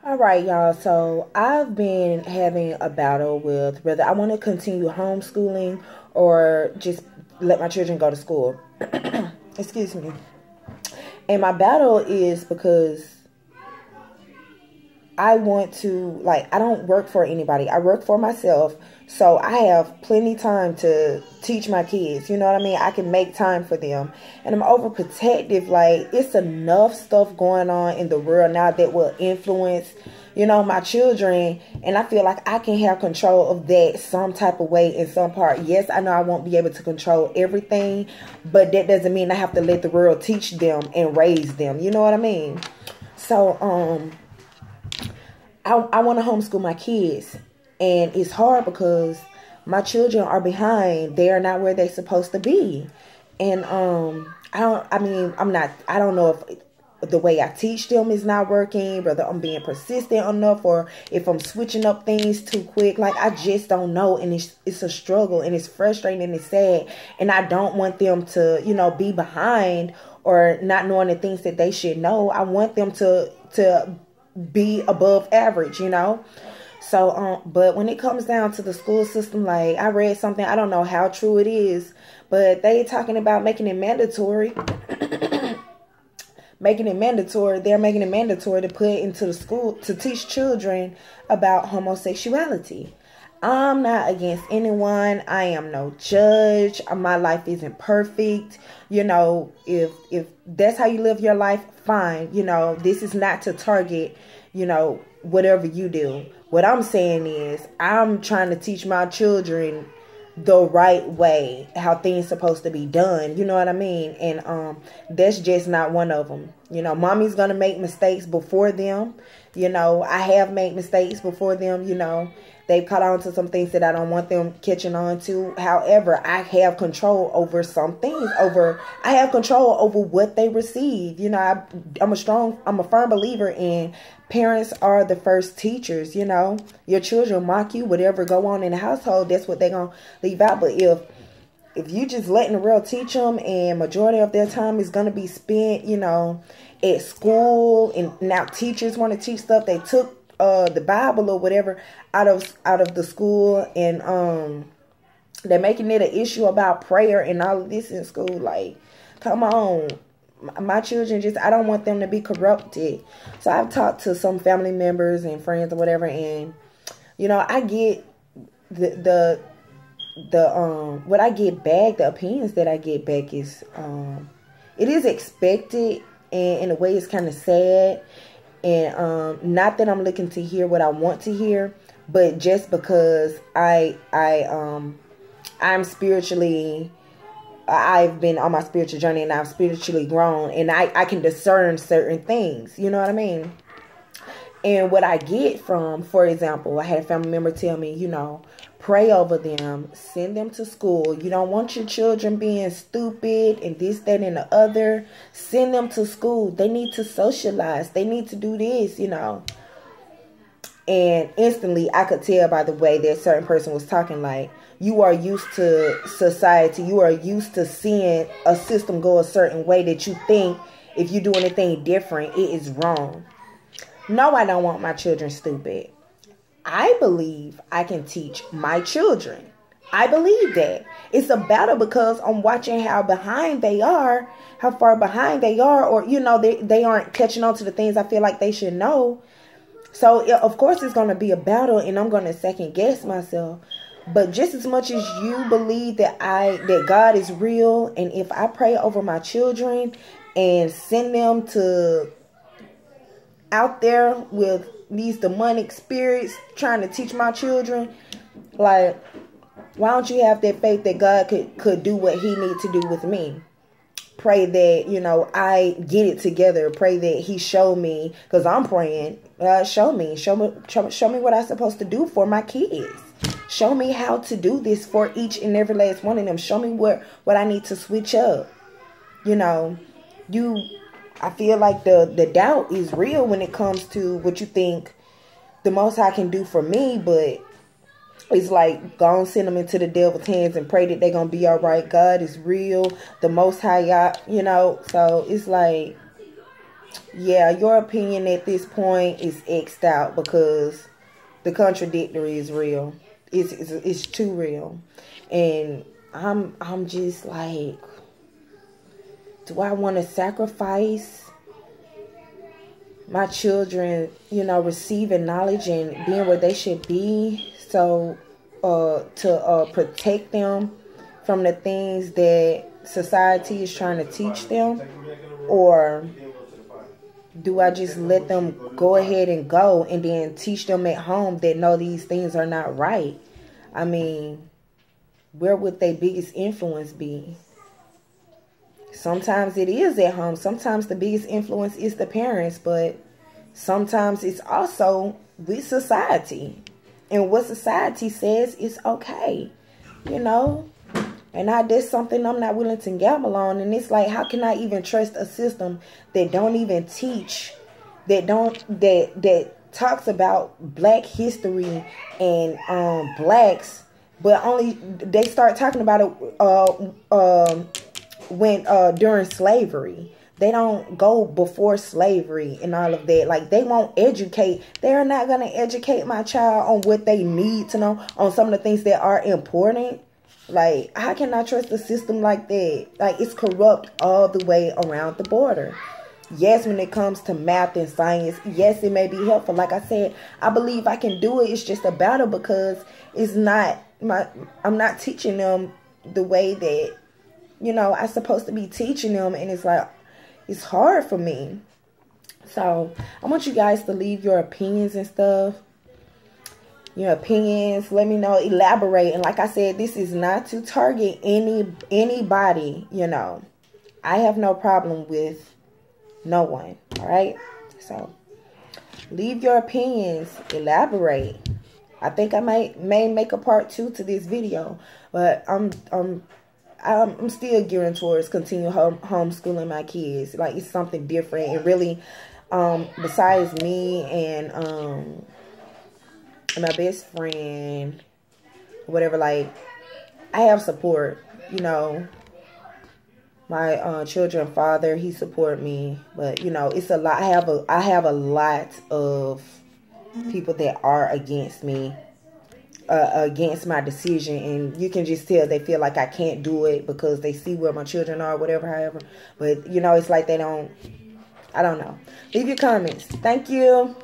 All right, y'all. So I've been having a battle with whether I want to continue homeschooling or just let my children go to school. Excuse me. And my battle is because I want to, like, I don't work for anybody. I work for myself. So I have plenty time to teach my kids. You know what I mean? I can make time for them. And I'm overprotective. Like, it's enough stuff going on in the world now that will influence, my children. And I feel like I can have control of that some type of way in some part. Yes, I know I won't be able to control everything, but that doesn't mean I have to let the world teach them and raise them. You know what I mean? So, I want to homeschool my kids, and it's hard because my children are behind. They are not where they're supposed to be. And I don't know if the way I teach them is not working, whether I'm being persistent enough or if I'm switching up things too quick. Like, I just don't know. And it's a struggle, and it's frustrating, and it's sad. And I don't want them to, be behind or not knowing the things that they should know. I want them to be above average. So, but when it comes down to the school system, like, I read something, I don't know how true it is, but they talking about making it mandatory. Making it mandatory. They're making it mandatory to put into the school to teach children about homosexuality. I'm not against anyone. I am no judge. My life isn't perfect. If that's how you live your life, fine. This is not to target, whatever you do. What I'm saying is I'm trying to teach my children the right way, how things supposed to be done. You know what I mean? And that's just not one of them. Mommy's gonna make mistakes before them. I have made mistakes before them. They've caught on to some things that I don't want them catching on to. However, I have control over some things. I have control over what they receive. I'm a firm believer in parents are the first teachers. Your children mock you, whatever go on in the household, that's what they're going to leave out. But if you just letting the world teach them, and majority of their time is going to be spent, at school, and now teachers want to teach stuff they took the Bible or whatever out of the school, and they're making it an issue about prayer and all of this in school. Like, come on. My children, I don't want them to be corrupted. So I've talked to some family members and friends or whatever, and I get the what I get back, the opinions that I get back is it is expected, and in a way it's kind of sad. And not that I'm looking to hear what I want to hear, but just because I'm spiritually, I've been on my spiritual journey, and I've spiritually grown, and I can discern certain things. You know what I mean? And what I get from, for example, I had a family member tell me, pray over them, send them to school. You don't want your children being stupid and this, that, and the other. Send them to school. They need to socialize. They need to do this, And instantly, I could tell by the way that certain person was talking, like, you are used to society. You are used to seeing a system go a certain way that you think if you do anything different, it is wrong. No, I don't want my children stupid. I believe I can teach my children. I believe that. It's a battle because I'm watching how behind they are, how far behind they are, or, they aren't catching on to the things I feel like they should know. So, of course, it's going to be a battle, and I'm going to second guess myself. But just as much as you believe that God is real, and if I pray over my children and send them to out there with these demonic spirits trying to teach my children, like, why don't you have that faith that God could do what he needs to do with me? Pray that, I get it together. Pray that he show me, because I'm praying, show me what I'm supposed to do for my kids. Show me how to do this for each and every last one of them. Show me what I need to switch up. I feel like the doubt is real when it comes to what you think the Most High can do for me, but it's like, go and send them into the devil's hands and pray that they're going to be all right. God is real. The Most High, so it's like, yeah, your opinion at this point is X'd out because the contradictory is real. It's too real. And I'm just like, do I want to sacrifice my children, receiving knowledge and being where they should be, so to protect them from the things that society is trying to teach them? Or do I just let them go ahead and go and then teach them at home that no, these things are not right? I mean, where would their biggest influence be? Sometimes it is at home. Sometimes the biggest influence is the parents, but sometimes it's also with society. And what society says is okay, And that's something I'm not willing to gamble on. And it's like, how can I even trust a system that don't even teach, that talks about Black history and blacks, but only they start talking about it when during slavery. They don't go before slavery and all of that. Like, they won't educate. They're not going to educate my child on what they need to know, on some of the things that are important. Like, how can I trust a system like that? Like, it's corrupt all the way around the border. Yes, when it comes to math and science, yes, it may be helpful. Like I said, I believe I can do it. It's just a battle because it's not I'm not teaching them the way that, I'm supposed to be teaching them. And it's like, it's hard for me. So I want you guys to leave your opinions and stuff. Your opinions, let me know, elaborate. And like I said, this is not to target anybody, I have no problem with no one. All right. So leave your opinions, elaborate. I think I may make a part 2 to this video, but I'm still gearing towards continue homeschooling my kids. Like, it's something different. And really, besides me and my best friend, whatever, like, I have support. My children's father, he support me, but it's a lot. I have a lot of people that are against me. Against my decision, and you can just tell they feel like I can't do it because they see where my children are, whatever, however. But it's like they don't, I don't know. Leave your comments. Thank you.